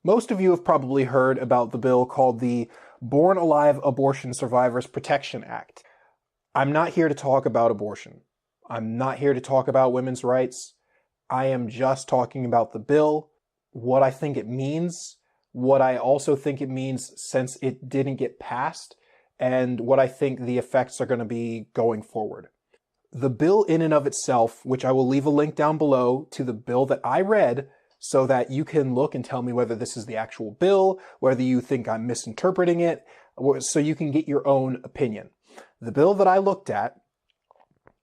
Most of you have probably heard about the bill called the Born Alive Abortion Survivors Protection Act. I'm not here to talk about abortion. I'm not here to talk about women's rights. I am just talking about the bill, what I think it means, what I also think it means since it didn't get passed, and what I think the effects are going to be going forward. The bill in and of itself, which I will leave a link down below to the bill that I read, so that you can look and tell me whether this is the actual bill, whether you think I'm misinterpreting it, so you can get your own opinion. The bill that I looked at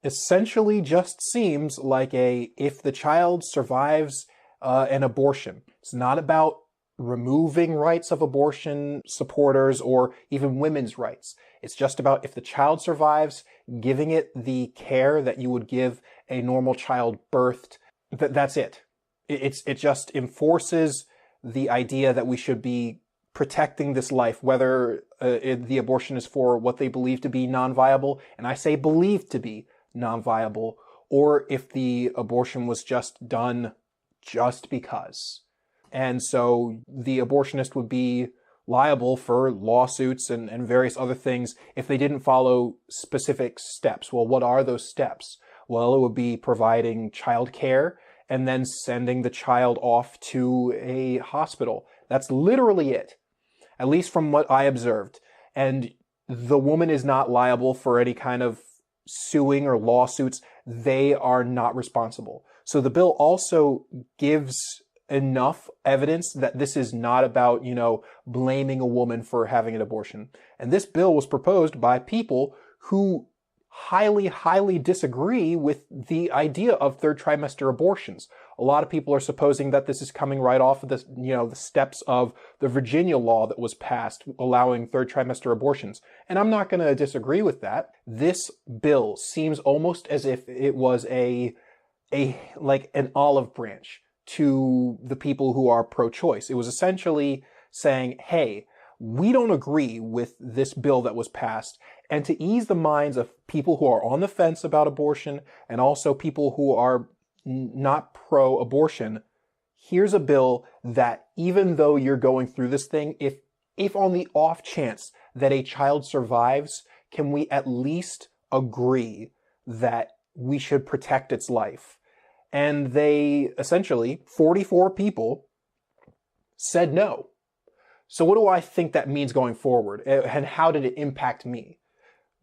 essentially just seems like if the child survives an abortion. It's not about removing rights of abortion supporters or even women's rights. It's just about if the child survives, giving it the care that you would give a normal child birthed. That's it. It just enforces the idea that we should be protecting this life, whether the abortion is for what they believe to be non-viable, and I say believed to be non-viable, or if the abortion was just done just because. And so the abortionist would be liable for lawsuits and various other things if they didn't follow specific steps. Well, what are those steps? Well, it would be providing child care and then sending the child off to a hospital. That's literally it, at least from what I observed. And the woman is not liable for any kind of suing or lawsuits. They are not responsible. So the bill also gives enough evidence that this is not about, blaming a woman for having an abortion. And this bill was proposed by people who highly, highly disagree with the idea of third trimester abortions. A lot of people are supposing that this is coming right off of the steps of the Virginia law that was passed allowing third trimester abortions. And I'm not going to disagree with that. This bill seems almost as if it was like an olive branch to the people who are pro-choice. It was essentially saying, hey, we don't agree with this bill that was passed. And to ease the minds of people who are on the fence about abortion and also people who are not pro-abortion, here's a bill that even though you're going through this thing, if on the off chance that a child survives, can we at least agree that we should protect its life? And they essentially, 44 people said no. So what do I think that means going forward? And how did it impact me?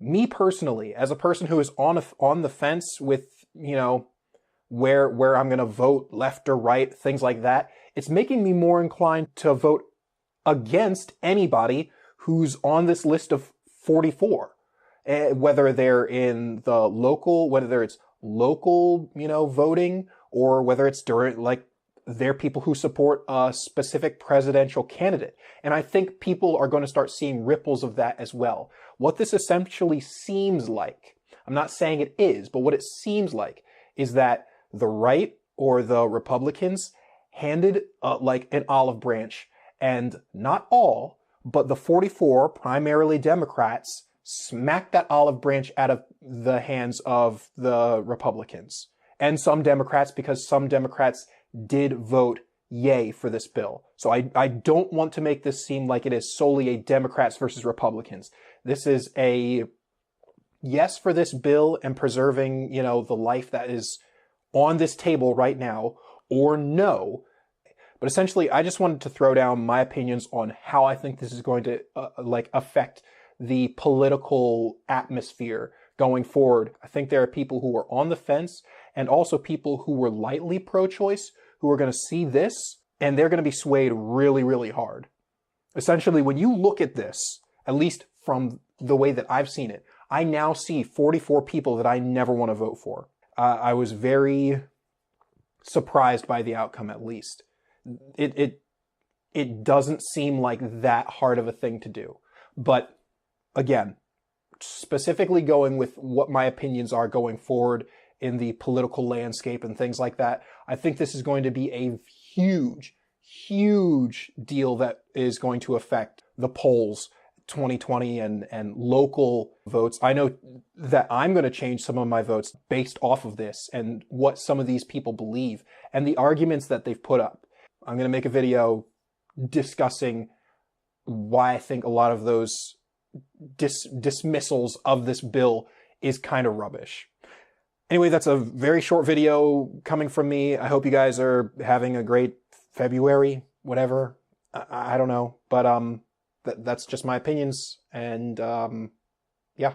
Me personally, as a person who is on the fence with, where I'm going to vote left or right, things like that, it's making me more inclined to vote against anybody who's on this list of 44. Whether they're in the local, whether it's local, voting, or whether it's during, they're people who support a specific presidential candidate. And I think people are going to start seeing ripples of that as well. What this essentially seems like, I'm not saying it is, but what it seems like is that the right or the Republicans handed an olive branch, and not all, but the 44, primarily Democrats, smacked that olive branch out of the hands of the Republicans. And some Democrats, because some Democrats did vote yay for this bill. So I don't want to make this seem like it is solely a Democrats versus Republicans. This is a yes for this bill and preserving, the life that is on this table right now, or no. But essentially, I just wanted to throw down my opinions on how I think this is going to affect the political atmosphere going forward. I think there are people who are on the fence and also people who were lightly pro-choice who are going to see this and they're going to be swayed really, really hard. Essentially, when you look at this, at least from the way that I've seen it, I now see 44 people that I never want to vote for. I was very surprised by the outcome, at least. It doesn't seem like that hard of a thing to do. But again, specifically going with what my opinions are going forward in the political landscape and things like that, I think this is going to be a huge, huge deal that is going to affect the polls 2020 and local votes. I know that I'm going to change some of my votes based off of this and what some of these people believe and the arguments that they've put up. I'm going to make a video discussing why I think a lot of those dismissals of this bill is kind of rubbish. Anyway, that's a very short video coming from me. I hope you guys are having a great February, whatever. I don't know, but that's just my opinions, and yeah.